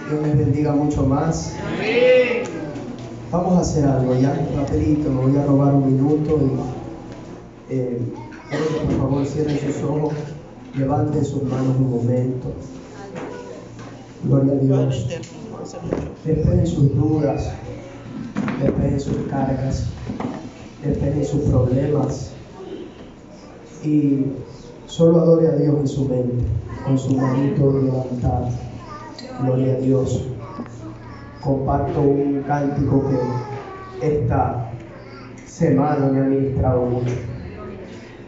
Dios les bendiga mucho más. Vamos a hacer algo ya, rapidito, me voy a robar un minuto y quiero que por favor cierren sus ojos, levanten sus manos un momento. Gloria a Dios. Despejen sus dudas, despejen sus cargas, despejen sus problemas y solo adore a Dios en su mente, con su manito levantado. Gloria a Dios. Comparto un cántico que esta semana me ha ministrado mucho.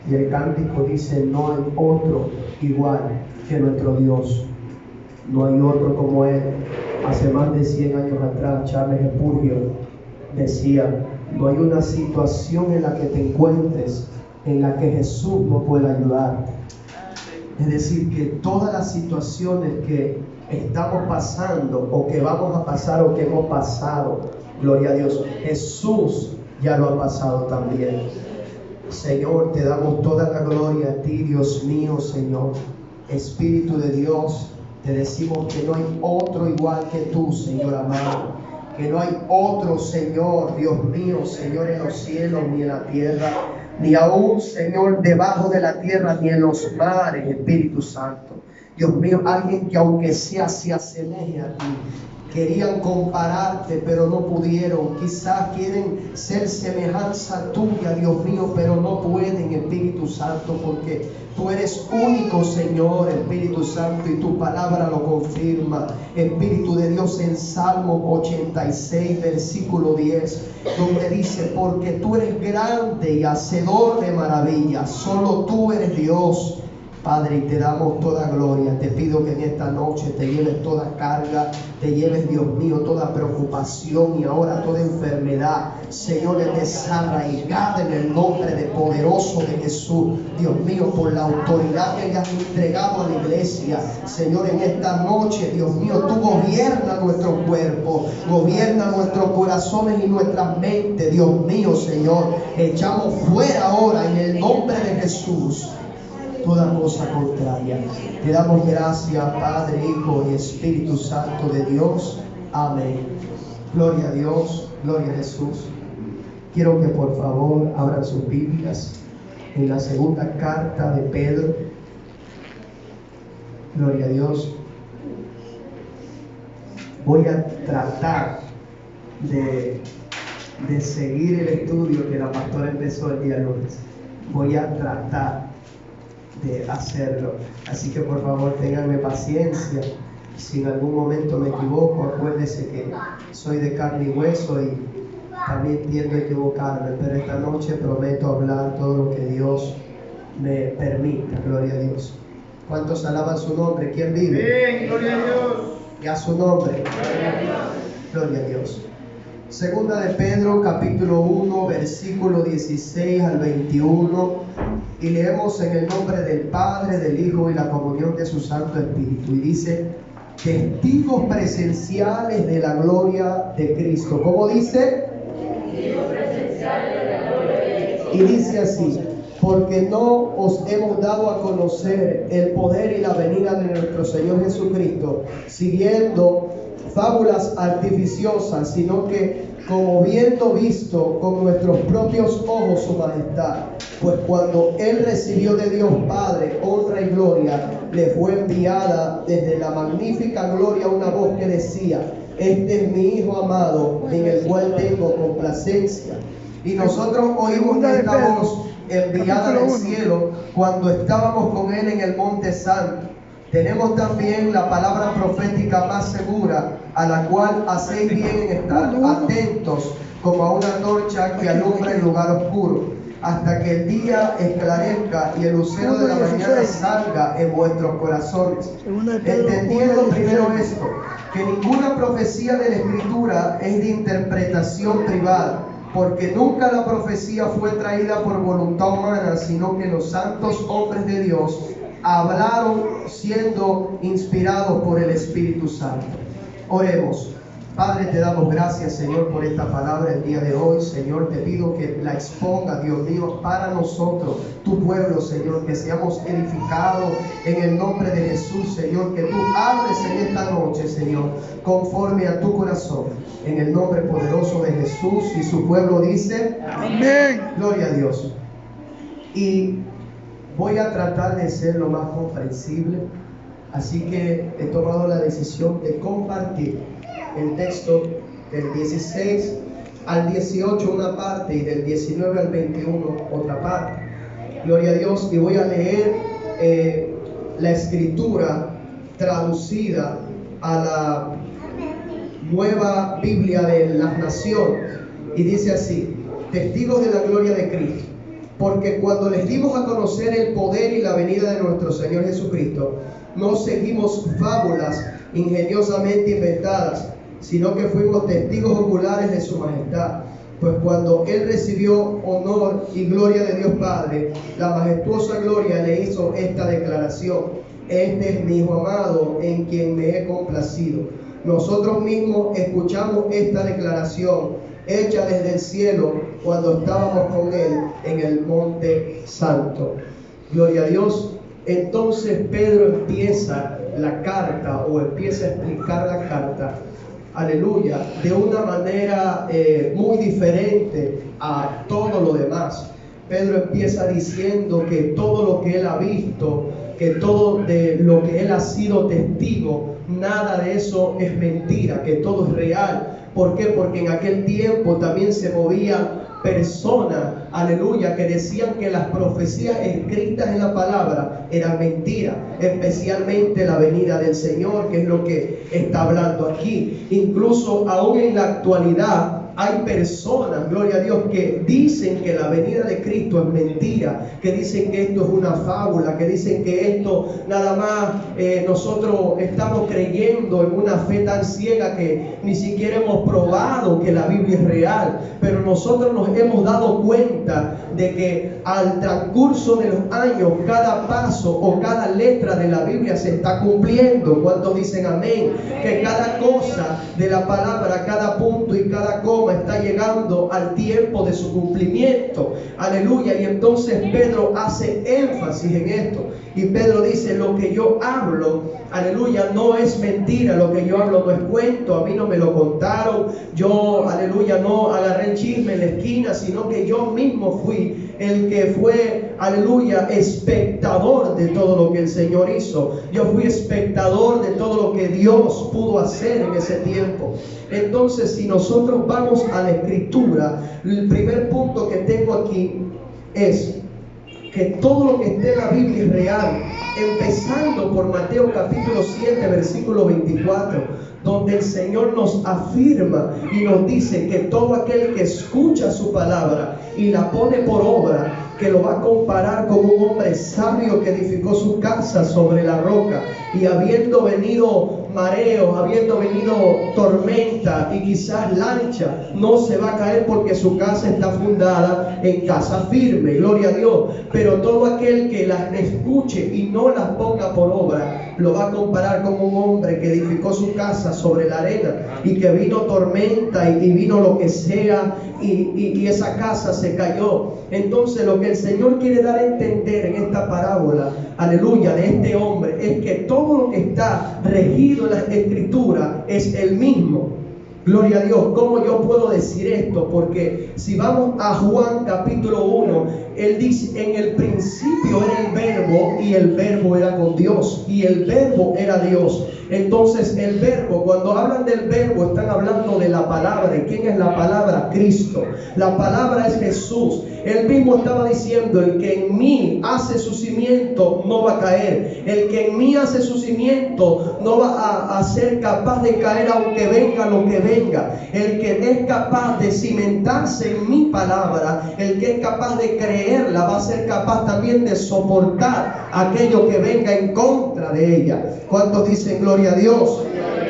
Y el cántico dice: no hay otro igual que nuestro Dios. No hay otro como Él. Hace más de 100 años atrás, Charles Spurgeon decía: no hay una situación en la que te encuentres en la que Jesús no pueda ayudar. Es decir, que todas las situaciones que estamos pasando o que vamos a pasar o que hemos pasado, gloria a Dios, Jesús ya lo ha pasado también. Señor, te damos toda la gloria a ti, Dios mío, Señor. Espíritu de Dios, te decimos que no hay otro igual que tú, Señor amado. Que no hay otro, Señor, Dios mío, Señor, en los cielos ni en la tierra, ni aún, Señor, debajo de la tierra, ni en los mares, Espíritu Santo. Dios mío, alguien que aunque sea se asemeje a ti. Querían compararte, pero no pudieron. Quizás quieren ser semejanza tuya, Dios mío, pero no pueden, Espíritu Santo, porque tú eres único, Señor, Espíritu Santo, y tu palabra lo confirma. Espíritu de Dios, en Salmo 86, versículo 10, donde dice: porque tú eres grande y hacedor de maravillas, solo tú eres Dios. Padre, y te damos toda gloria. Te pido que en esta noche te lleves toda carga, te lleves, Dios mío, toda preocupación y ahora toda enfermedad, Señor, es desarraigada en el nombre de poderoso de Jesús. Dios mío, por la autoridad que le has entregado a la iglesia, Señor, en esta noche, Dios mío, tú gobierna nuestro cuerpo, gobierna nuestros corazones y nuestras mentes, Dios mío, Señor. Echamos fuera ahora en el nombre de Jesús toda cosa contraria. Te damos gracias, Padre, Hijo y Espíritu Santo de Dios. Amén. Gloria a Dios, gloria a Jesús. Quiero que por favor abran sus Biblias en la segunda carta de Pedro. Gloria a Dios. Voy a tratar de seguir el estudio que la pastora empezó el día lunes. Voy a tratar de hacerlo, así que por favor ténganme paciencia. Si en algún momento me equivoco, acuérdense que soy de carne y hueso y también tiendo a equivocarme, pero esta noche prometo hablar todo lo que Dios me permita. Gloria a Dios. ¿Cuántos alaban su nombre? ¿Quién vive? Bien, gloria a Dios. Y a su nombre. Gloria a Dios. Gloria a Dios. Segunda de Pedro, capítulo 1, versículo 16 al 21. Y leemos en el nombre del Padre, del Hijo y la comunión de su Santo Espíritu. Y dice: testigos presenciales de la gloria de Cristo. ¿Cómo dice? Testigos presenciales de la gloria de Cristo. Y dice así: porque no os hemos dado a conocer el poder y la venida de nuestro Señor Jesucristo siguiendo fábulas artificiosas, sino que como viendo visto con nuestros propios ojos su majestad. Pues cuando Él recibió de Dios Padre honra y gloria, le fue enviada desde la magnífica gloria una voz que decía: este es mi Hijo amado, en el cual tengo complacencia. Y nosotros oímos esta voz enviada del cielo cuando estábamos con Él en el Monte Santo. Tenemos también la palabra profética más segura, a la cual hacéis bien en estar atentos como a una antorcha que alumbra el lugar oscuro, hasta que el día esclarezca y el lucero de la mañana salga en vuestros corazones. Entendiendo primero esto, que ninguna profecía de la Escritura es de interpretación privada, porque nunca la profecía fue traída por voluntad humana, sino que los santos hombres de Dios hablaron siendo inspirados por el Espíritu Santo. Oremos. Padre, te damos gracias, Señor, por esta palabra el día de hoy. Señor, te pido que la exponga, Dios mío, para nosotros, tu pueblo, Señor, que seamos edificados en el nombre de Jesús, Señor, que tú hables en esta noche, Señor, conforme a tu corazón, en el nombre poderoso de Jesús. Y su pueblo dice, amén. Gloria a Dios. Y voy a tratar de ser lo más comprensible, así que he tomado la decisión de compartir el texto del 16 al 18 una parte y del 19 al 21 otra parte. Gloria a Dios. Y voy a leer la escritura traducida a la Nueva Biblia de las Naciones, y dice así: testigos de la gloria de Cristo, porque cuando les dimos a conocer el poder y la venida de nuestro Señor Jesucristo, no seguimos fábulas ingeniosamente inventadas, sino que fuimos testigos oculares de su majestad. Pues cuando Él recibió honor y gloria de Dios Padre, la majestuosa gloria le hizo esta declaración: este es mi Hijo amado, en quien me he complacido. Nosotros mismos escuchamos esta declaración hecha desde el cielo cuando estábamos con Él en el Monte Santo. Gloria a Dios. Entonces Pedro empieza la carta, o empieza a explicar la carta, aleluya, de una manera muy diferente a todo lo demás. Pedro empieza diciendo que todo lo que él ha visto, que todo de lo que él ha sido testigo, nada de eso es mentira, que todo es real. ¿Por qué? Porque en aquel tiempo también se movían personas, aleluya, que decían que las profecías escritas en la palabra eran mentiras, especialmente la venida del Señor, que es lo que está hablando aquí. Incluso aún en la actualidad hay personas, gloria a Dios, que dicen que la venida de Cristo es mentira, que dicen que esto es una fábula, que dicen que esto nada más nosotros estamos creyendo en una fe tan ciega que ni siquiera hemos probado que la Biblia es real. Pero nosotros nos hemos dado cuenta de que al transcurso de los años, cada paso o cada letra de la Biblia se está cumpliendo. ¿Cuántos dicen amén? Que cada cosa de la palabra, cada punto y cada coma está llegando al tiempo de su cumplimiento. Aleluya. Y entonces Pedro hace énfasis en esto. Y Pedro dice: lo que yo hablo, aleluya, no es mentira. Lo que yo hablo no es cuento. A mí no me lo contaron. Yo, aleluya, no agarré el chisme en la esquina, sino que yo mismo fui el que fue, aleluya, espectador de todo lo que el Señor hizo. Yo fui espectador de todo lo que Dios pudo hacer en ese tiempo. Entonces, si nosotros vamos a la Escritura, el primer punto que tengo aquí es que todo lo que esté en la Biblia es real, empezando por Mateo capítulo 7, versículo 24, donde el Señor nos afirma y nos dice que todo aquel que escucha su palabra y la pone por obra, que lo va a comparar con un hombre sabio que edificó su casa sobre la roca, y habiendo venido mareos, habiendo venido tormenta y quizás lancha, no se va a caer porque su casa está fundada en casa firme. Gloria a Dios. Pero todo aquel que las escuche y no las ponga por obra, lo va a comparar con un hombre que edificó su casa sobre la arena, y que vino tormenta y vino lo que sea, y esa casa se cayó. Entonces lo que el Señor quiere dar a entender en esta parábola, aleluya, de este hombre, es que todo lo que está regido en la Escritura es el mismo. Gloria a Dios. ¿Cómo yo puedo decir esto? Porque si vamos a Juan capítulo 1, él dice: en el principio era el verbo, y el verbo era con Dios, y el verbo era Dios. Entonces el verbo, cuando hablan del verbo, están hablando de la palabra. ¿Y quién es la palabra? Cristo. La palabra es Jesús. Él mismo estaba diciendo: el que en mí hace su cimiento no va a caer. El que en mí hace su cimiento no va a ser capaz de caer aunque venga lo que venga. El que es capaz de cimentarse en mi palabra, el que es capaz de creerla, va a ser capaz también de soportar aquello que venga en contra de ella. ¿Cuántos dicen gloria a Dios?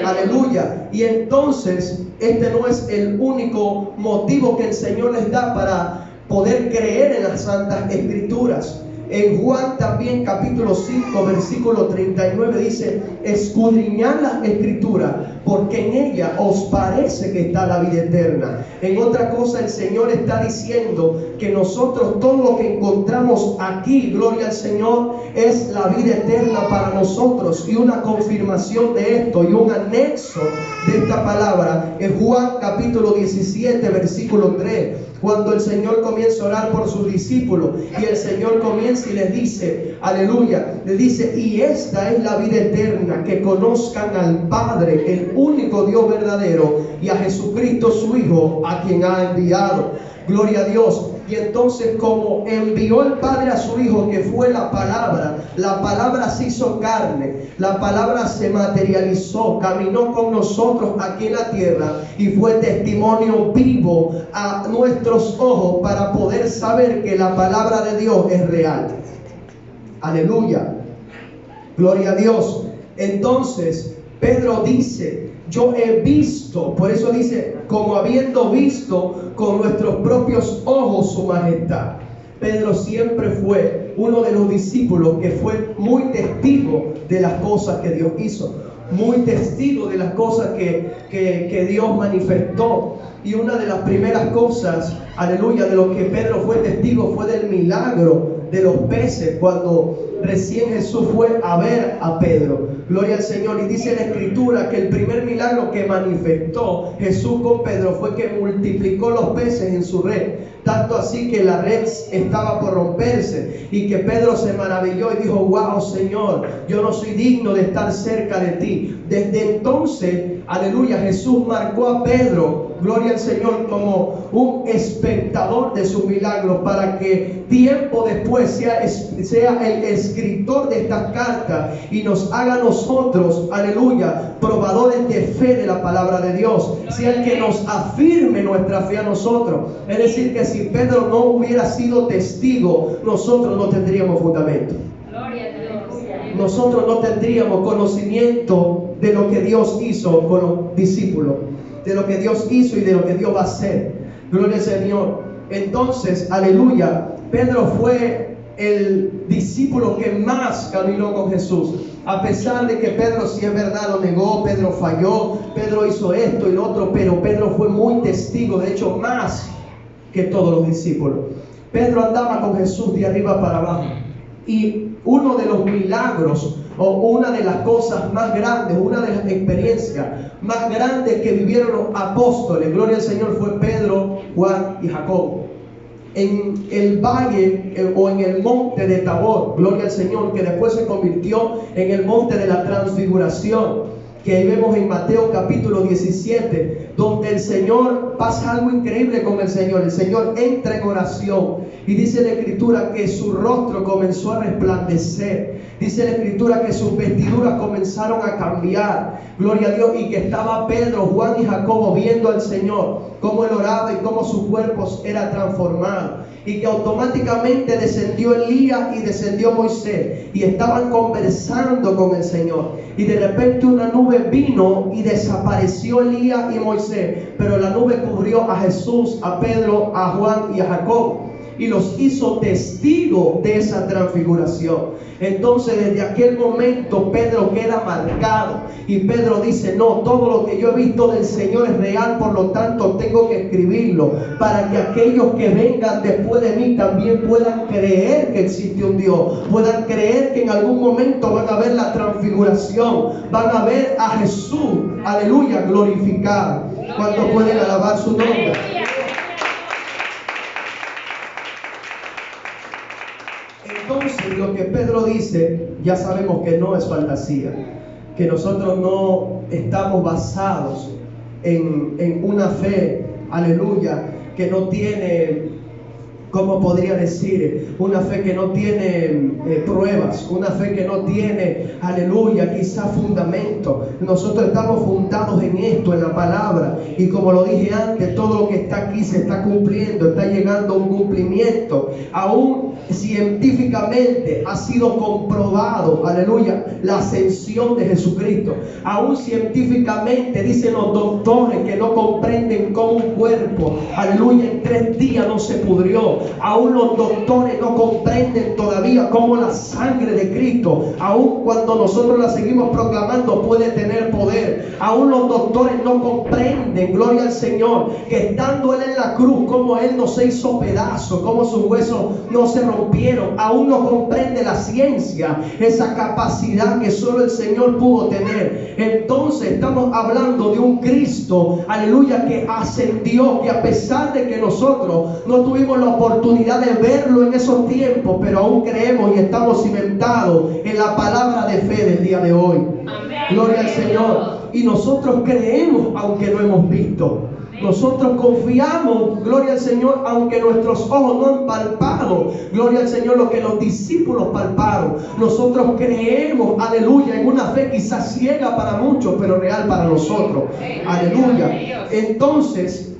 Aleluya. Y entonces este no es el único motivo que el Señor les da para poder creer en las Santas Escrituras. En Juan también capítulo 5 versículo 39 dice: escudriñad las Escrituras, porque en ella os parece que está la vida eterna. En otra cosa, el Señor está diciendo que nosotros todo lo que encontramos aquí, gloria al Señor, es la vida eterna para nosotros. Y una confirmación de esto y un anexo de esta palabra en Juan capítulo 17 versículo 3, cuando el Señor comienza a orar por sus discípulos y el Señor comienza y les dice, aleluya, les dice: y esta es la vida eterna, que conozcan al Padre, el único Dios verdadero, y a Jesucristo su Hijo, a quien ha enviado. Gloria a Dios. Y entonces, como envió el Padre a su Hijo, que fue la palabra se hizo carne, la palabra se materializó, caminó con nosotros aquí en la tierra y fue testimonio vivo a nuestros ojos para poder saber que la palabra de Dios es real. Aleluya. Gloria a Dios. Entonces, Pedro dice: yo he visto, por eso dice, como habiendo visto con nuestros propios ojos su majestad. Pedro siempre fue uno de los discípulos que fue muy testigo de las cosas que Dios hizo, muy testigo de las cosas que Dios manifestó. Y una de las primeras cosas, aleluya, de lo que Pedro fue testigo fue del milagro de los peces, cuando recién Jesús fue a ver a Pedro. Gloria al Señor. Y dice la Escritura que el primer milagro que manifestó Jesús con Pedro fue que multiplicó los peces en su red. Tanto así que la red estaba por romperse y que Pedro se maravilló y dijo: wow, Señor, yo no soy digno de estar cerca de ti. Desde entonces, aleluya, Jesús marcó a Pedro, gloria al Señor, como un espectador de sus milagros, para que tiempo después sea el escritor de estas cartas y nos haga a nosotros, aleluya, probadores de fe de la palabra de Dios, sea el que nos afirme nuestra fe a nosotros. Es decir, que si Pedro no hubiera sido testigo, nosotros no tendríamos fundamento. Nosotros no tendríamos conocimiento de lo que Dios hizo con los discípulos, de lo que Dios hizo y de lo que Dios va a hacer. Gloria al Señor. Entonces, aleluya, Pedro fue el discípulo que más caminó con Jesús. A pesar de que Pedro, si es verdad, lo negó, Pedro falló, Pedro hizo esto y lo otro, pero Pedro fue muy testigo, de hecho más que todos los discípulos. Pedro andaba con Jesús de arriba para abajo. Y uno de los milagros, o una de las cosas más grandes, una de las experiencias más grandes que vivieron los apóstoles, gloria al Señor, fue Pedro, Juan y Jacobo. En el valle o en el monte de Tabor, gloria al Señor, que después se convirtió en el monte de la transfiguración, que ahí vemos en Mateo capítulo 17, donde el Señor pasa algo increíble con el Señor. El Señor entra en oración y dice la Escritura que su rostro comenzó a resplandecer. Dice la Escritura que sus vestiduras comenzaron a cambiar. Gloria a Dios. Y que estaba Pedro, Juan y Jacobo viendo al Señor, cómo él oraba y cómo su cuerpo era transformado. Y que automáticamente descendió Elías y descendió Moisés. Y estaban conversando con el Señor. Y de repente una nube vino y desapareció Elías y Moisés. Pero la nube cubrió a Jesús, a Pedro, a Juan y a Jacobo. Y los hizo testigos de esa transfiguración. Entonces desde aquel momento Pedro queda marcado. Y Pedro dice: no, todo lo que yo he visto del Señor es real, por lo tanto tengo que escribirlo, para que aquellos que vengan después de mí también puedan creer que existe un Dios, puedan creer que en algún momento van a ver la transfiguración, van a ver a Jesús, aleluya, glorificado. ¿Cuántos pueden alabar su nombre? Entonces lo que Pedro dice, ya sabemos que no es fantasía, que nosotros no estamos basados en una fe, aleluya, que no tiene, ¿cómo podría decir? Una fe que no tiene pruebas, una fe que no tiene, aleluya, quizá fundamento. Nosotros estamos fundados en esto, en la palabra. Y como lo dije antes, todo lo que está aquí se está cumpliendo, está llegando a un cumplimiento. Aún científicamente ha sido comprobado, aleluya, la ascensión de Jesucristo. Aún científicamente dicen los doctores que no comprenden cómo un cuerpo, aleluya, en 3 días no se pudrió. Aún los doctores no comprenden todavía cómo la sangre de Cristo, aún cuando nosotros la seguimos proclamando, puede tener poder. Aún los doctores no comprenden, gloria al Señor, que estando Él en la cruz, como Él no se hizo pedazo, como sus huesos no se rompieron. Aún no comprende la ciencia esa capacidad que solo el Señor pudo tener. Entonces estamos hablando de un Cristo, aleluya, que ascendió, que a pesar de que nosotros no tuvimos la oportunidad de verlo en esos tiempos, pero aún creemos y estamos cimentados en la palabra de fe del día de hoy. Amén. Gloria al Señor. Y nosotros creemos aunque no hemos visto. Nosotros confiamos, gloria al Señor, aunque nuestros ojos no han palpado, gloria al Señor, lo que los discípulos palparon. Nosotros creemos, aleluya, en una fe quizás ciega para muchos, pero real para nosotros. Aleluya. Entonces,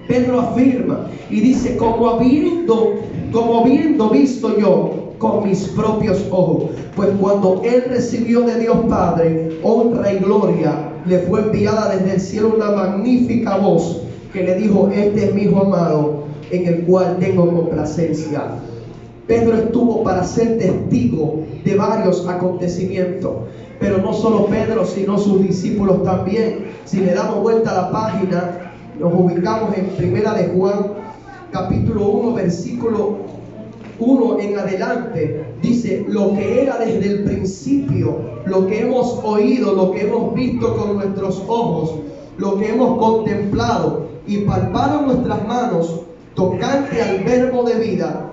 Pedro afirma y dice, como habiendo visto yo con mis propios ojos, pues cuando Él recibió de Dios Padre honra y gloria, le fue enviada desde el cielo una magnífica voz que le dijo: este es mi Hijo amado, en el cual tengo complacencia. Pedro estuvo para ser testigo de varios acontecimientos, pero no solo Pedro, sino sus discípulos también. Si le damos vuelta a la página, nos ubicamos en Primera de Juan, capítulo 1, versículo 1 en adelante. Dice: lo que era desde el principio, lo que hemos oído, lo que hemos visto con nuestros ojos, lo que hemos contemplado y palparon nuestras manos tocante al verbo de vida,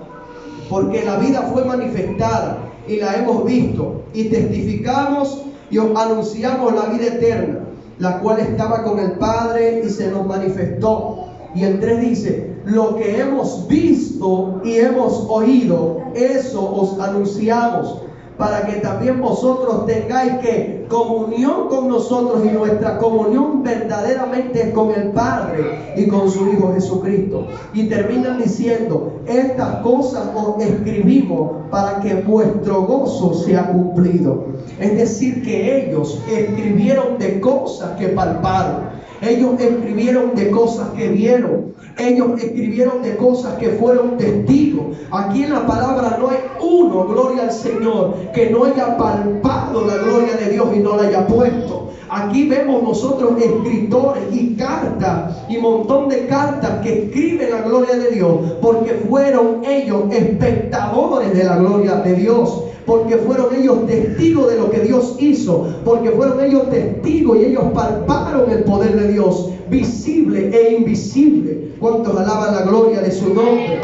porque la vida fue manifestada y la hemos visto y testificamos y os anunciamos la vida eterna, la cual estaba con el Padre y se nos manifestó. Y el 3 dice: lo que hemos visto y hemos oído, eso os anunciamos, para que también vosotros tengáis que comunión con nosotros, y nuestra comunión verdaderamente es con el Padre y con su Hijo Jesucristo. Y terminan diciendo: estas cosas os escribimos para que vuestro gozo sea cumplido. Es decir, que ellos escribieron de cosas que palparon. Ellos escribieron de cosas que vieron. Ellos escribieron de cosas que fueron testigos. Aquí en la palabra no hay uno, gloria al Señor, que no haya palpado la gloria de Dios y no la haya puesto. Aquí vemos nosotros escritores y cartas y montón de cartas que escriben la gloria de Dios, porque fueron ellos espectadores de la gloria de Dios, porque fueron ellos testigos de lo que Dios hizo, porque fueron ellos testigos y ellos palparon el poder de Dios, visible e invisible. ¿Cuántos alaban la gloria de su nombre?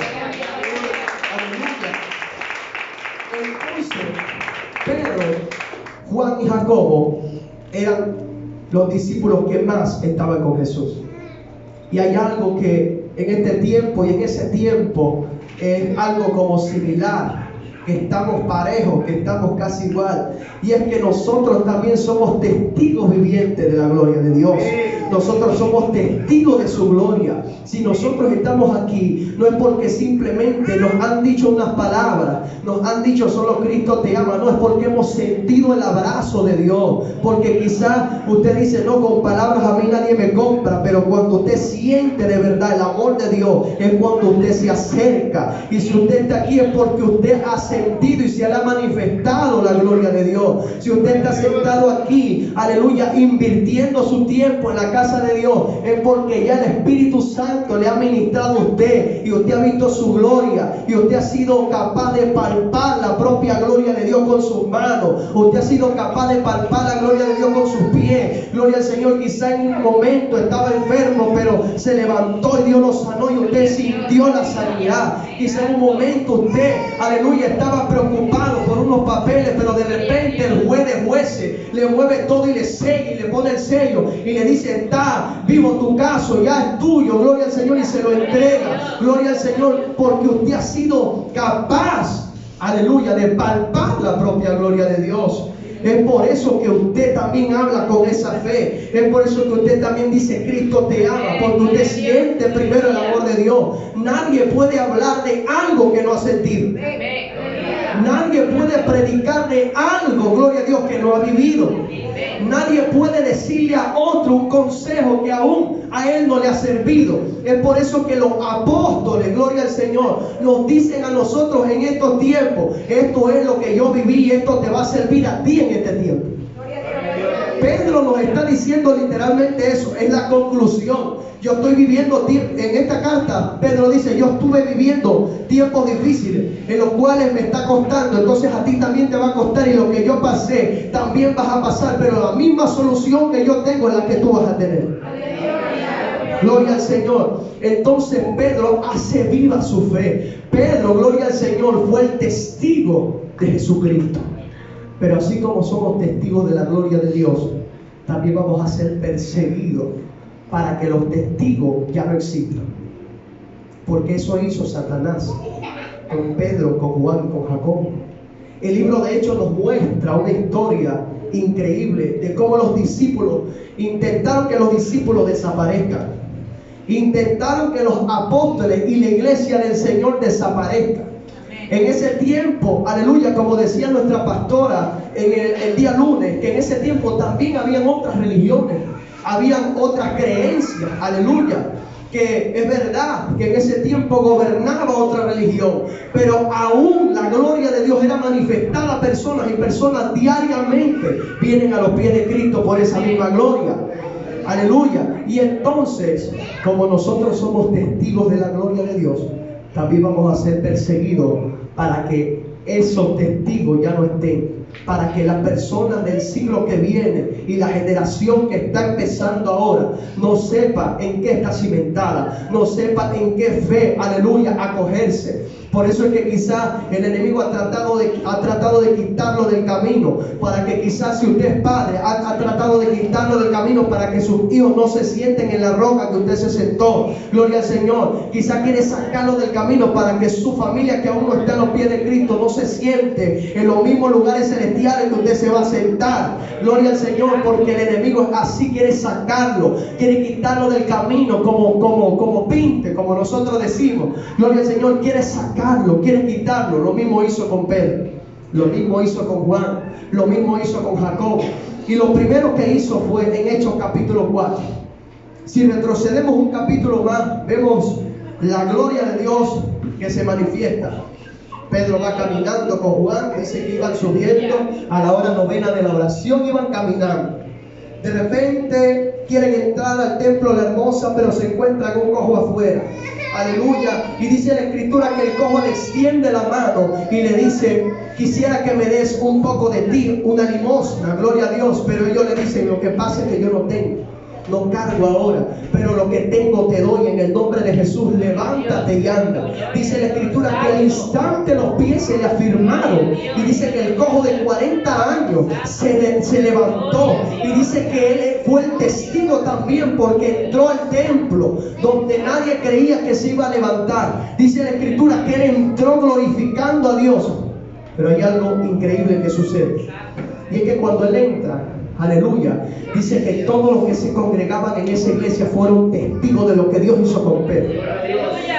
Aleluya. Entonces, Pedro, Juan y Jacobo eran los discípulos que más estaban con Jesús. Y hay algo que en este tiempo y en ese tiempo es algo como similar, que estamos parejos, que estamos casi igual, y es que nosotros también somos testigos vivientes de la gloria de Dios. Nosotros somos testigos de su gloria. Si nosotros estamos aquí, no es porque simplemente nos han dicho unas palabras, nos han dicho solo Cristo te ama, no, es porque hemos sentido el abrazo de Dios. Porque quizás usted dice: no, con palabras a mí nadie me compra, pero cuando usted siente de verdad el amor de Dios, es cuando usted se acerca. Y si usted está aquí es porque usted ha sentido y se le ha manifestado la gloria de Dios. Si usted está sentado aquí, aleluya, invirtiendo su tiempo en la casa de Dios, es porque ya el Espíritu Santo le ha ministrado a usted y usted ha visto su gloria y usted ha sido capaz de palpar la propia gloria de Dios con sus manos. Usted ha sido capaz de palpar la gloria de Dios con sus pies. Gloria al Señor. Quizá en un momento estaba enfermo, pero se levantó y Dios lo sanó y usted sintió la sanidad. Quizá en un momento usted, aleluya, estaba preocupado por unos papeles, pero de repente el juez de jueces le mueve todo y le sella y le pone el sello y le dice: está vivo tu caso, ya es tuyo, gloria al Señor, y se lo entrega. Gloria al Señor, porque usted ha sido capaz, aleluya, de palpar la propia gloria de Dios. Es por eso que usted también habla con esa fe. Es por eso que usted también dice: Cristo te ama, porque usted siente primero el amor de Dios. Nadie puede hablar de algo que no ha sentido. Nadie puede predicarle algo, gloria a Dios, que no ha vivido. Nadie puede decirle a otro un consejo que aún a él no le ha servido. Es por eso que los apóstoles, gloria al Señor, nos dicen a nosotros en estos tiempos: esto es lo que yo viví y esto te va a servir a ti en este tiempo. Pedro nos está diciendo literalmente eso, es la conclusión. Yo estoy viviendo, en esta carta, Pedro dice: yo estuve viviendo tiempos difíciles en los cuales me está costando, entonces a ti también te va a costar, y lo que yo pasé, también vas a pasar, pero la misma solución que yo tengo es la que tú vas a tener. Gloria al Señor. Entonces Pedro hace viva su fe. Pedro, gloria al Señor, fue el testigo de Jesucristo. Pero así como somos testigos de la gloria de Dios, también vamos a ser perseguidos para que los testigos ya no existan. Porque eso hizo Satanás con Pedro, con Juan y con Jacobo. El libro de Hechos nos muestra una historia increíble de cómo los discípulos intentaron que los discípulos desaparezcan. Intentaron que los apóstoles y la iglesia del Señor desaparezcan. En ese tiempo, aleluya, como decía nuestra pastora en el día lunes, que en ese tiempo también habían otras religiones, habían otras creencias, aleluya, que es verdad que en ese tiempo gobernaba otra religión, pero aún la gloria de Dios era manifestada a personas, y personas diariamente vienen a los pies de Cristo por esa misma gloria. Aleluya. Y entonces, como nosotros somos testigos de la gloria de Dios, también vamos a ser perseguidos para que esos testigos ya no estén, para que las personas del siglo que viene y la generación que está empezando ahora no sepa en qué está cimentada, no sepa en qué fe, aleluya, acogerse. Por eso es que quizás el enemigo ha tratado de quitarlo del camino, para que quizás, si usted es padre, ha tratado de quitarlo del camino para que sus hijos no se sienten en la roca que usted se sentó. Gloria al Señor. Quizás quiere sacarlo del camino para que su familia, que aún no está a los pies de Cristo, no se siente en los mismos lugares celestiales que usted se va a sentar. Gloria al Señor, porque el enemigo así quiere sacarlo, quiere quitarlo del camino como pinte, como nosotros decimos. Gloria al Señor, quiere sacarlo, quiere quitarlo. Lo mismo hizo con Pedro, lo mismo hizo con Juan, lo mismo hizo con Jacob. Y lo primero que hizo fue en Hechos capítulo 4. Si retrocedemos un capítulo más, vemos la gloria de Dios que se manifiesta. Pedro va caminando con Juan, dice que iban subiendo a la hora novena de la oración, iban caminando. De repente quieren entrar al templo de la Hermosa, pero se encuentran un cojo afuera. Aleluya. Y dice la escritura que el cojo le extiende la mano y le dice: quisiera que me des un poco de ti, una limosna, gloria a Dios. Pero ellos le dicen: lo que pasa es que yo no tengo, no cargo ahora, pero lo que tengo te doy en el nombre de Jesús. Levántate y anda. Dice la escritura que al instante los pies se le afirmaron, y dice que el cojo de 40 años se levantó, y dice que él fue el testigo también, porque entró al templo donde nadie creía que se iba a levantar. Dice la escritura que él entró glorificando a Dios. Pero hay algo increíble que sucede, y es que cuando él entra, aleluya, dice que todos los que se congregaban en esa iglesia fueron testigos de lo que Dios hizo con Pedro.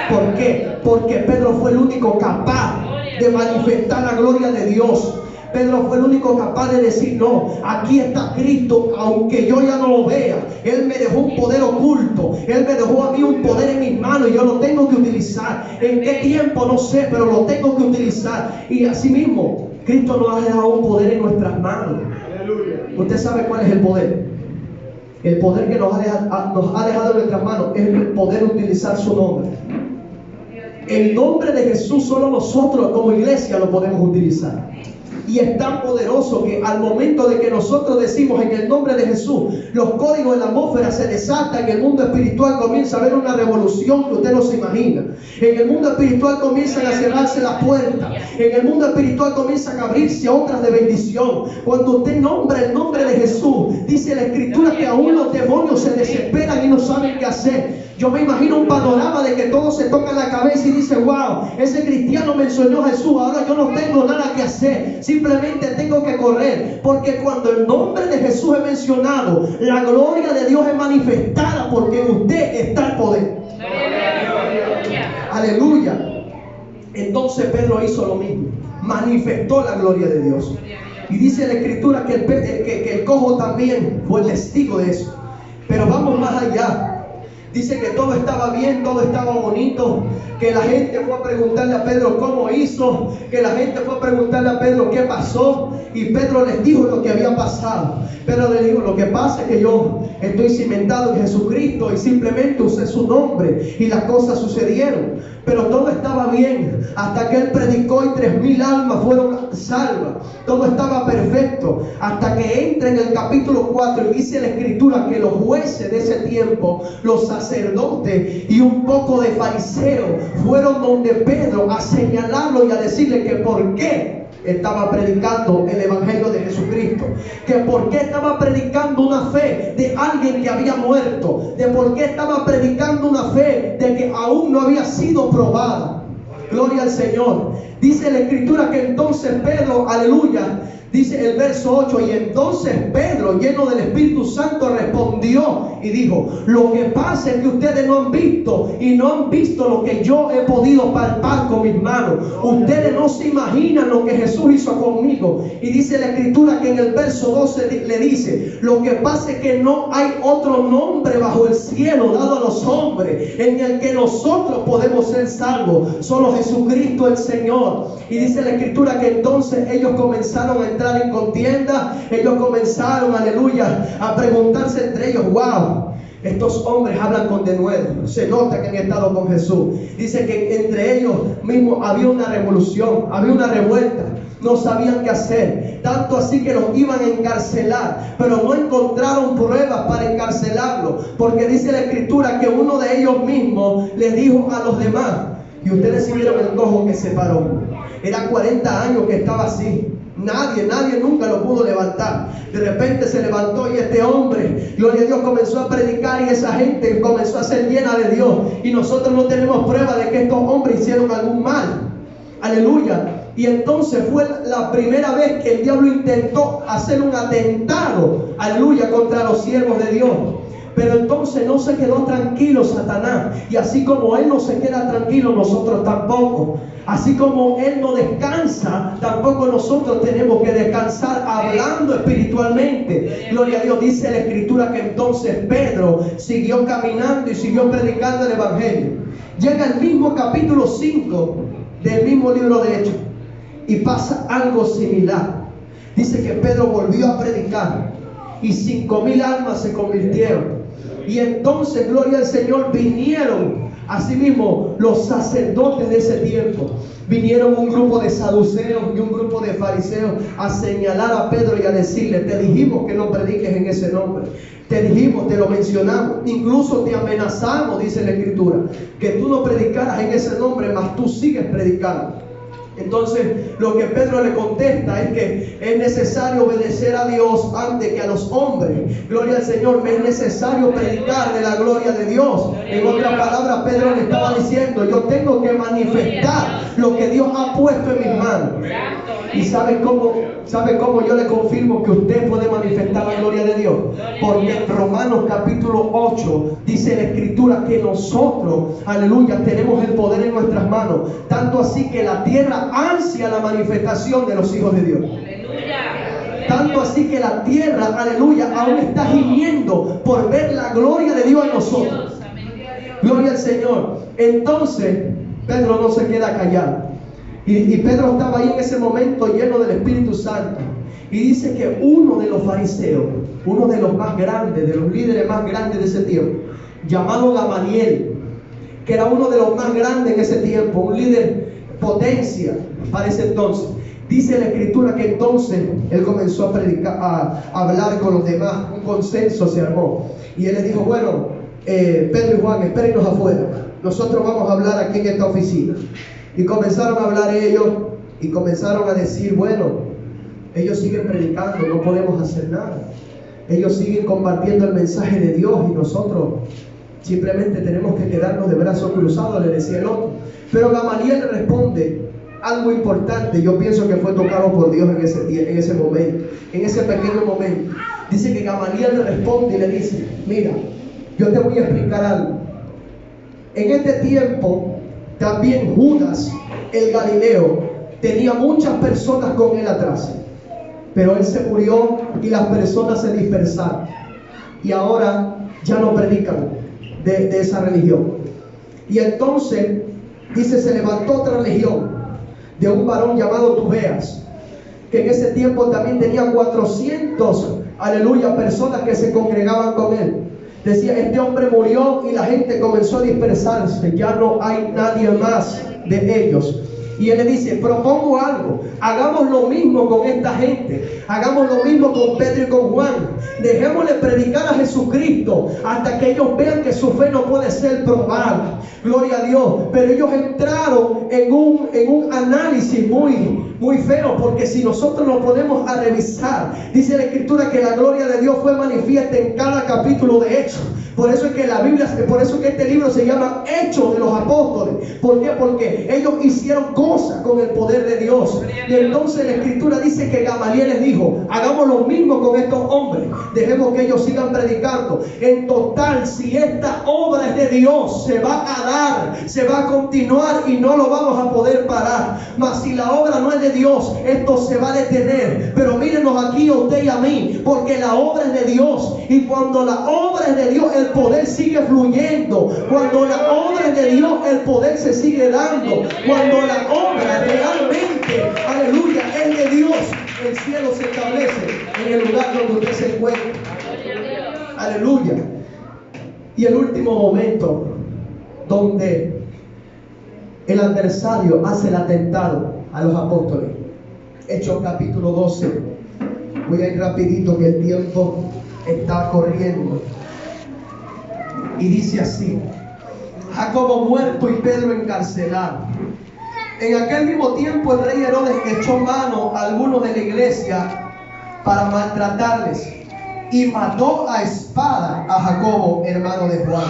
¿Por qué? Porque Pedro fue el único capaz de manifestar la gloria de Dios. Pedro fue el único capaz de decir: no, aquí está Cristo, aunque yo ya no lo vea. Él me dejó un poder oculto, Él me dejó a mí un poder en mis manos, y yo lo tengo que utilizar. ¿En qué tiempo? No sé, pero lo tengo que utilizar. Y así mismo, Cristo nos ha dejado un poder en nuestras manos. ¿Usted sabe cuál es el poder? El poder que nos ha dejado en nuestras manos es el poder utilizar su nombre. El nombre de Jesús solo nosotros como iglesia lo podemos utilizar. Y es tan poderoso que al momento de que nosotros decimos en el nombre de Jesús, los códigos de la atmósfera se desatan, y el mundo espiritual comienza a haber una revolución que usted no se imagina. En el mundo espiritual comienzan a cerrarse las puertas. En el mundo espiritual comienzan a abrirse otras de bendición. Cuando usted nombra el nombre de Jesús, dice la escritura que aún los demonios se desesperan y no saben qué hacer. Yo me imagino un panorama de que todos se tocan la cabeza y dicen: wow, ese cristiano mencionó a Jesús, ahora yo no tengo nada que hacer, simplemente tengo que correr. Porque cuando el nombre de Jesús es mencionado, la gloria de Dios es manifestada, porque en usted está el poder. Aleluya. Entonces Pedro hizo lo mismo, manifestó la gloria de Dios. Y dice la Escritura que el cojo también fue testigo de eso. Pero vamos más allá. Dice que todo estaba bien, todo estaba bonito, que la gente fue a preguntarle a Pedro cómo hizo, que la gente fue a preguntarle a Pedro qué pasó, y Pedro les dijo lo que había pasado. Pedro les dijo: lo que pasa es que yo estoy cimentado en Jesucristo y simplemente usé su nombre y las cosas sucedieron. Pero todo estaba bien hasta que él predicó y 3,000 almas fueron salvas. Todo estaba perfecto hasta que entra en el capítulo 4 y dice la Escritura que los jueces de ese tiempo, los sacerdotes y un poco de fariseos fueron donde Pedro a señalarlo y a decirle que por qué estaba predicando el evangelio de Jesucristo, que por qué estaba predicando una fe de alguien que había muerto, de por qué estaba predicando una fe de que aún no había sido probada. Gloria al Señor. Dice la Escritura que entonces Pedro, aleluya, dice el verso 8: y entonces Pedro, lleno del Espíritu Santo, respondió y dijo: lo que pasa es que ustedes no han visto y no han visto lo que yo he podido palpar con mis manos. Ustedes no se imaginan lo que Jesús hizo conmigo. Y dice la Escritura que en el verso 12 le dice: lo que pasa es que no hay otro nombre bajo el cielo dado a los hombres en el que nosotros podemos ser salvos, solo Jesucristo el Señor. Y dice la Escritura que entonces ellos comenzaron a entrar en contienda. Ellos comenzaron, aleluya, a preguntarse entre ellos: wow, estos hombres hablan con denuedo. Se nota que han estado con Jesús. Dice que entre ellos mismos había una revolución, había una revuelta. No sabían qué hacer, tanto así que los iban a encarcelar, pero no encontraron pruebas para encarcelarlo, porque dice la Escritura que uno de ellos mismos les dijo a los demás: y ustedes sí vieron el cojo que se paró. Era 40 años que estaba así. Nadie nunca lo pudo levantar. De repente se levantó y este hombre, gloria a Dios, comenzó a predicar, y esa gente comenzó a ser llena de Dios. Y nosotros no tenemos prueba de que estos hombres hicieron algún mal. Aleluya. Y entonces fue la primera vez que el diablo intentó hacer un atentado, aleluya, contra los siervos de Dios. Pero entonces no se quedó tranquilo Satanás. Y así como él no se queda tranquilo, nosotros tampoco. Así como él no descansa, tampoco nosotros tenemos que descansar hablando espiritualmente. Gloria a Dios. Dice la Escritura que entonces Pedro siguió caminando y siguió predicando el evangelio. Llega el mismo capítulo 5 del mismo libro de Hechos y pasa algo similar. Dice que Pedro volvió a predicar y 5,000 almas se convirtieron. Y entonces, gloria al Señor, vinieron asimismo los sacerdotes de ese tiempo. Vinieron un grupo de saduceos y un grupo de fariseos a señalar a Pedro y a decirle: te dijimos que no prediques en ese nombre. Te dijimos, te lo mencionamos, incluso te amenazamos, dice la Escritura, que tú no predicaras en ese nombre, mas tú sigues predicando. Entonces lo que Pedro le contesta es que es necesario obedecer a Dios antes que a los hombres. Gloria al Señor. Me es necesario predicar de la gloria de Dios. En otras palabras, Pedro le estaba diciendo: yo tengo que manifestar lo que Dios ha puesto en mis manos. ¿Y sabe cómo yo le confirmo que usted puede manifestar la gloria de Dios? Porque en Romanos capítulo 8 dice la Escritura que nosotros, aleluya, tenemos el poder en nuestras manos. Tanto así que la tierra ansia la manifestación de los hijos de Dios. Tanto así que la tierra, aleluya, aún está gimiendo por ver la gloria de Dios en nosotros. Gloria al Señor. Entonces Pedro no se queda callado. Y Pedro estaba ahí en ese momento lleno del Espíritu Santo. Y dice que uno de los fariseos, uno de los más grandes, de los líderes más grandes de ese tiempo, llamado Gamaliel, que era uno de los más grandes en ese tiempo, un líder potencia para ese entonces. Dice la Escritura que entonces él comenzó a predicar, a hablar con los demás. Un consenso se armó. Y él les dijo: bueno, Pedro y Juan, espérennos afuera. Nosotros vamos a hablar aquí en esta oficina. Y comenzaron a hablar ellos y comenzaron a decir: bueno, ellos siguen predicando, no podemos hacer nada. Ellos siguen compartiendo el mensaje de Dios y nosotros simplemente tenemos que quedarnos de brazos cruzados, le decía el otro. Pero Gamaliel le responde algo importante. Yo pienso que fue tocado por Dios en ese momento, en ese pequeño momento. Dice que Gamaliel le responde y le dice: mira, yo te voy a explicar algo. En este tiempo también Judas el Galileo tenía muchas personas con él atrás, pero él se murió y las personas se dispersaron y ahora ya no predican de esa religión. Y entonces dice, se levantó otra legión de un varón llamado Tubeas, que en ese tiempo también tenía 400, aleluya, personas que se congregaban con él. Decía, este hombre murió y la gente comenzó a dispersarse, ya no hay nadie más de ellos. Y él le dice, propongo algo, hagamos lo mismo con esta gente, hagamos lo mismo con Pedro y con Juan, dejémosle predicar a Jesucristo hasta que ellos vean que su fe no puede ser probada. Gloria a Dios. Pero ellos entraron en un análisis muy feo, porque si nosotros nos ponemos a revisar, dice la Escritura que la gloria de Dios fue manifiesta en cada capítulo de Hechos. Por eso es que la Biblia, por eso es que este libro se llama Hechos de los Apóstoles. ¿Por qué? Porque ellos hicieron cosas con el poder de Dios. Y entonces la Escritura dice que Gamaliel les dijo, hagamos lo mismo con estos hombres, dejemos que ellos sigan predicando. En total, si esta obra es de Dios, se va a dar, se va a continuar y no lo vamos a poder parar. Mas si la obra no es de Dios, esto se va a detener. Pero mírenos aquí a usted y a mí, porque la obra es de Dios, y cuando la obra es de Dios, el poder sigue fluyendo. Cuando la obra es de Dios, el poder se sigue dando. Cuando la obra realmente, aleluya, es de Dios, el cielo se establece en el lugar donde usted se encuentra. Aleluya. Y el último momento donde el adversario hace el atentado a los apóstoles, Hechos capítulo 12. Voy a ir rapidito que el tiempo está corriendo. Y dice así: Jacobo muerto y Pedro encarcelado. En aquel mismo tiempo el rey Herodes echó mano a algunos de la iglesia para maltratarles y mató a espada a Jacobo, hermano de Juan.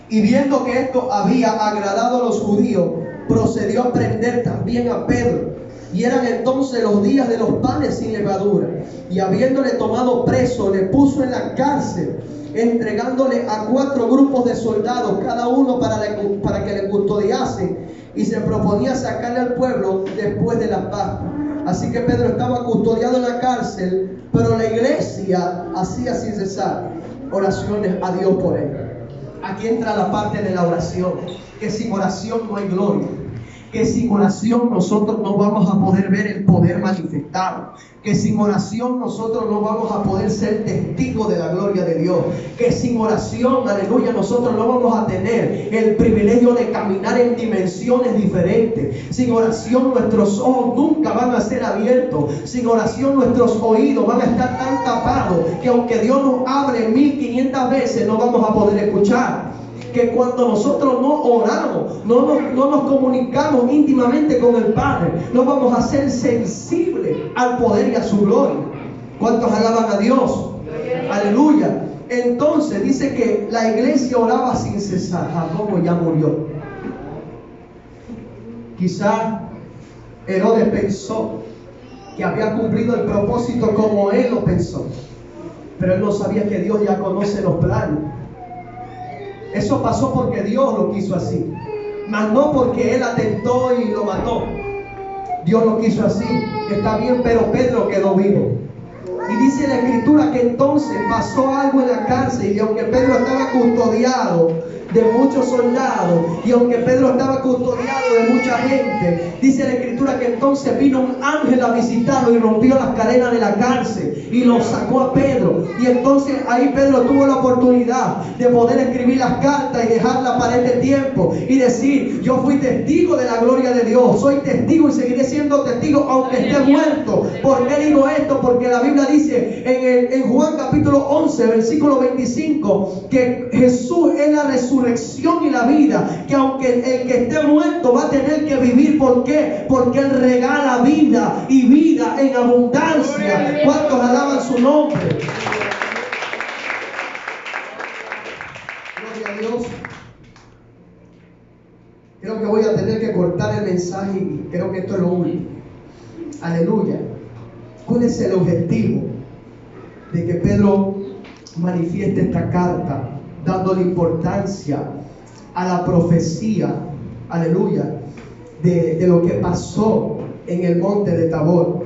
Y viendo que esto había agradado a los judíos, procedió a prender también a Pedro. Y eran entonces los días de los panes sin levadura. Y habiéndole tomado preso, le puso en la cárcel, entregándole a 4 grupos de soldados, cada uno para que le custodiasen, y se proponía sacarle al pueblo después de la Pascua. Así que Pedro estaba custodiado en la cárcel, pero la iglesia hacía sin cesar oraciones a Dios por él. Aquí entra la parte de la oración, que sin oración no hay gloria, que sin oración nosotros no vamos a poder ver el poder manifestado, que sin oración nosotros no vamos a poder ser testigos de la gloria de Dios, que sin oración, aleluya, nosotros no vamos a tener el privilegio de caminar en dimensiones diferentes. Sin oración nuestros ojos nunca van a ser abiertos, sin oración nuestros oídos van a estar tan tapados que aunque Dios nos hable 1500 veces no vamos a poder escuchar. Que cuando nosotros no oramos, no nos comunicamos íntimamente con el Padre, no vamos a ser sensibles al poder y a su gloria. ¿Cuántos alaban a Dios? Aleluya. Entonces dice que la iglesia oraba sin cesar. Jacobo ya murió. Quizá Herodes pensó que había cumplido el propósito como él lo pensó, pero él no sabía que Dios ya conoce los planes. Eso pasó porque Dios lo quiso así, mas no porque él atentó y lo mató. Dios lo quiso así, está bien, pero Pedro quedó vivo. Y dice la Escritura que entonces pasó algo en la cárcel, y aunque Pedro estaba custodiado de muchos soldados, y aunque Pedro estaba custodiado de mucha gente, dice la Escritura que entonces vino un ángel a visitarlo y rompió las cadenas de la cárcel y lo sacó a Pedro. Y entonces ahí Pedro tuvo la oportunidad de poder escribir las cartas y dejarlas para este tiempo y decir: yo fui testigo de la gloria de Dios, soy testigo y seguiré siendo testigo aunque esté muerto. ¿Por qué digo esto? Porque la Biblia dice en Juan capítulo 11 versículo 25 que Jesús es la resurrección y la vida, que aunque el que esté muerto va a tener que vivir. ¿Por qué? Porque Él regala vida y vida en abundancia. ¿Cuántos alaban su nombre? Gloria a Dios. Creo que voy a tener que cortar el mensaje y creo que esto es lo último. Aleluya. ¿Cuál es el objetivo de que Pedro manifieste esta carta, dándole importancia a la profecía, aleluya, de lo que pasó en el monte de Tabor,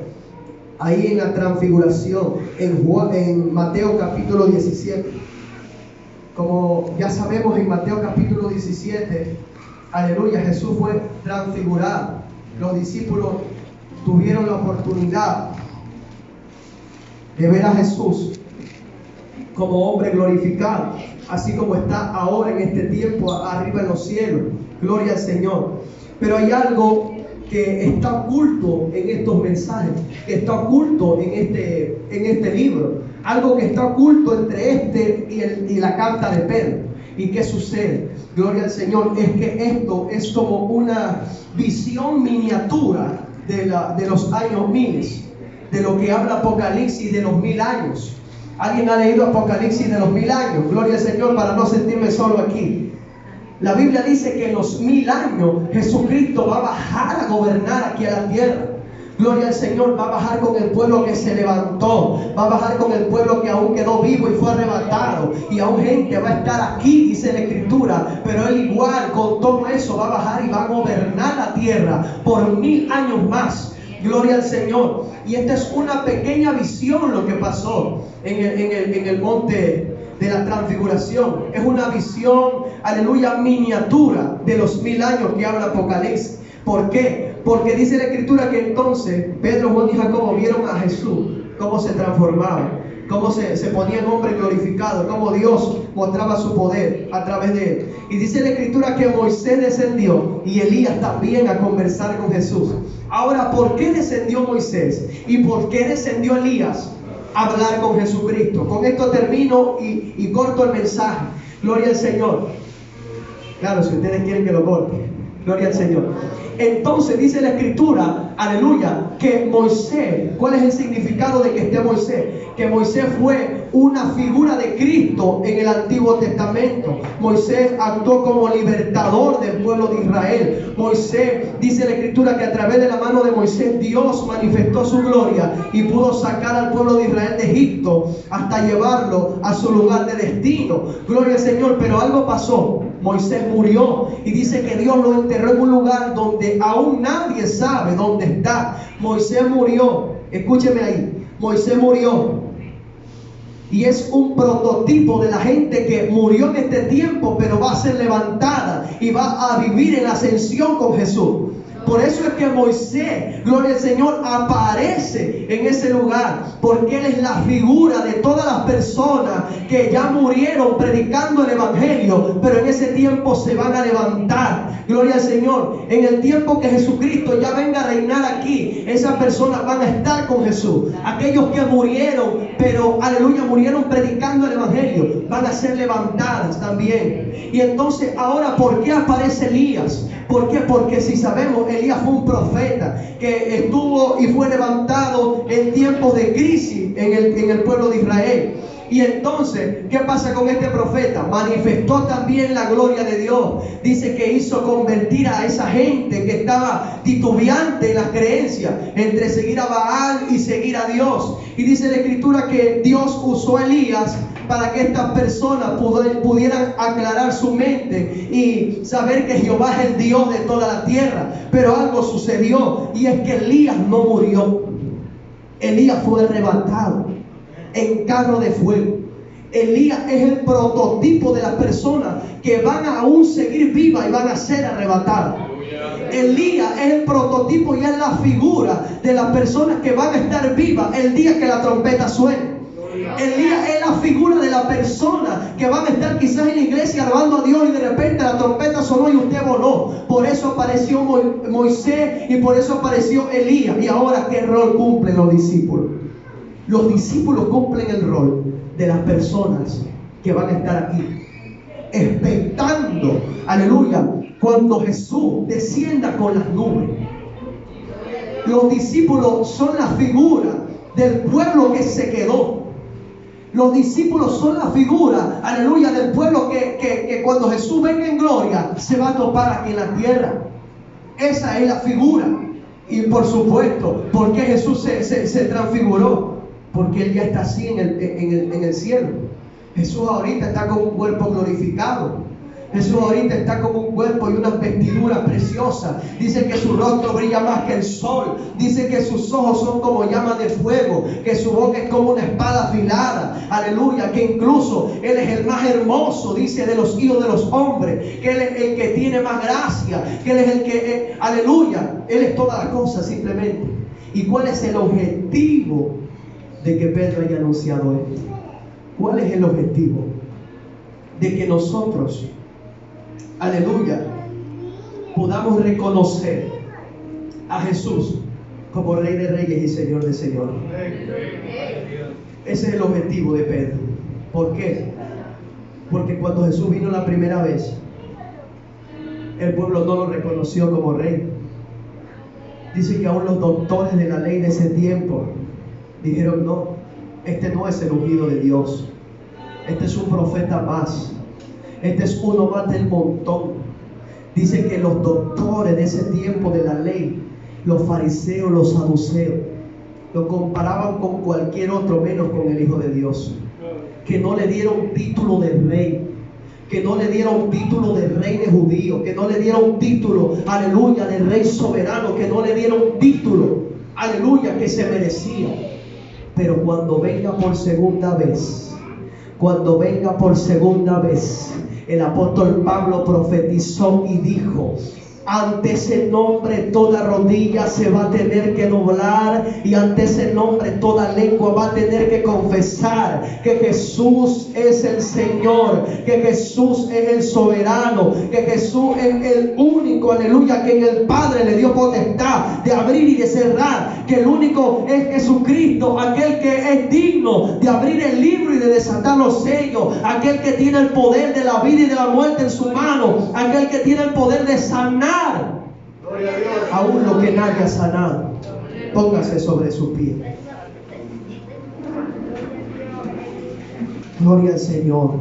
ahí en la transfiguración, en Mateo capítulo 17. Como ya sabemos, en Mateo capítulo 17, aleluya, Jesús fue transfigurado. Los discípulos tuvieron la oportunidad de ver a Jesús como hombre glorificado, así como está ahora en este tiempo arriba en los cielos. Gloria al Señor. Pero hay algo que está oculto en estos mensajes, que está oculto en este libro, algo que está oculto entre este y la carta de Pedro. ¿Y qué sucede? Gloria al Señor. Es que esto es como una visión miniatura de los años miles, de lo que habla Apocalipsis de los 1000 años. ¿Alguien ha leído Apocalipsis de los 1000 años? Gloria al Señor, para no sentirme solo aquí. La Biblia dice que en los 1000 años Jesucristo va a bajar a gobernar aquí a la tierra. Gloria al Señor, va a bajar con el pueblo que se levantó, va a bajar con el pueblo que aún quedó vivo y fue arrebatado, y aún gente va a estar aquí, dice la Escritura, pero Él igual con todo eso va a bajar y va a gobernar la tierra por 1000 años más. Gloria al Señor. Y esta es una pequeña visión lo que pasó en el monte de la transfiguración. Es una visión, aleluya, miniatura de los 1000 años que habla Apocalipsis. ¿Por qué? Porque dice la Escritura que entonces Pedro, Juan y Jacobo vieron a Jesús cómo se transformaba, cómo se ponía en hombre glorificado, cómo Dios mostraba su poder a través de él. Y dice la Escritura que Moisés descendió y Elías también a conversar con Jesús. Ahora, ¿por qué descendió Moisés y por qué descendió Elías a hablar con Jesucristo? Con esto termino y corto el mensaje. Gloria al Señor. Claro, si ustedes quieren que lo corte. Gloria al Señor. Entonces dice la Escritura, aleluya, que Moisés, ¿cuál es el significado de que esté Moisés? Que Moisés fue una figura de Cristo en el Antiguo Testamento. Moisés actuó como libertador del pueblo de Israel. Moisés, dice la Escritura, que a través de la mano de Moisés Dios manifestó su gloria y pudo sacar al pueblo de Israel de Egipto hasta llevarlo a su lugar de destino. Gloria al Señor. Pero algo pasó. Moisés murió y dice que Dios lo enterró en un lugar donde aún nadie sabe dónde está. Moisés murió. Escúcheme ahí. Moisés murió. Y es un prototipo de la gente que murió en este tiempo, pero va a ser levantada y va a vivir en la ascensión con Jesús. Por eso es que Moisés, gloria al Señor, aparece en ese lugar, porque Él es la figura de todas las personas que ya murieron predicando el Evangelio, pero en ese tiempo se van a levantar. Gloria al Señor. En el tiempo que Jesucristo ya venga a reinar aquí, esas personas van a estar con Jesús. Aquellos que murieron, pero aleluya, murieron predicando el Evangelio, van a ser levantadas también. Y entonces ahora, ¿por qué aparece Elías? ¿Por qué? Porque si sabemos, Elías fue un profeta que estuvo y fue levantado en tiempos de crisis en el pueblo de Israel. Y entonces, ¿qué pasa con este profeta? Manifestó también la gloria de Dios. Dice que hizo convertir a esa gente que estaba titubeante en las creencias entre seguir a Baal y seguir a Dios. Y dice la Escritura que Dios usó a Elías para que estas personas pudieran aclarar su mente y saber que Jehová es el Dios de toda la tierra. Pero algo sucedió, y es que Elías no murió. Elías fue arrebatado en carro de fuego. Elías es el prototipo de las personas que van a aún seguir vivas y van a ser arrebatadas. Elías es el prototipo y es la figura de las personas que van a estar vivas el día que la trompeta suene. Elías es la figura de la persona que van a estar quizás en la iglesia alabando a Dios y de repente la trompeta sonó y usted voló. Por eso apareció Moisés y por eso apareció Elías. Y ahora, ¿qué rol cumplen los discípulos? Los discípulos cumplen el rol de las personas que van a estar aquí, expectando, aleluya, cuando Jesús descienda con las nubes. Los discípulos son la figura del pueblo que se quedó. Los discípulos son la figura, aleluya, del pueblo que cuando Jesús venga en gloria se va a topar aquí en la tierra. Esa es la figura. Y por supuesto, ¿por qué Jesús se transfiguró? Porque Él ya está así en el cielo. Jesús ahorita está con un cuerpo glorificado. Jesús ahorita está como un cuerpo y unas vestiduras preciosas. Dice que su rostro brilla más que el sol. Dice que sus ojos son como llamas de fuego. Que su boca es como una espada afilada. Aleluya. Que incluso Él es el más hermoso, dice, de los hijos de los hombres. Que Él es el que tiene más gracia. Que Él es el que, aleluya. Él es todas las cosas simplemente. ¿Y cuál es el objetivo de que Pedro haya anunciado esto? ¿Cuál es el objetivo? De que nosotros, aleluya, podamos reconocer a Jesús como Rey de Reyes y Señor de Señores. Ese es el objetivo de Pedro. ¿Por qué? Porque cuando Jesús vino la primera vez, el pueblo no lo reconoció como Rey. Dice que aún los doctores de la ley de ese tiempo dijeron: no, este no es el ungido de Dios. Este es un profeta más. Este es uno más del montón. Dice que los doctores de ese tiempo de la ley, los fariseos, los saduceos, lo comparaban con cualquier otro menos con el Hijo de Dios. Que no le dieron título de rey, que no le dieron título de rey de judíos, que no le dieron título, aleluya, de rey soberano, que no le dieron título, aleluya, que se merecía. Pero cuando venga por segunda vez, el apóstol Pablo profetizó y dijo: ante ese nombre toda rodilla se va a tener que doblar, y ante ese nombre toda lengua va a tener que confesar que Jesús es el Señor, que Jesús es el soberano, que Jesús es el único, aleluya, que en el Padre le dio potestad de abrir y de cerrar, que el único es Jesucristo, aquel que es digno de abrir el libro y de desatar los sellos, aquel que tiene el poder de la vida y de la muerte en su mano, aquel que tiene el poder de sanar aún lo que nadie ha sanado. Póngase sobre su pie. Gloria al Señor.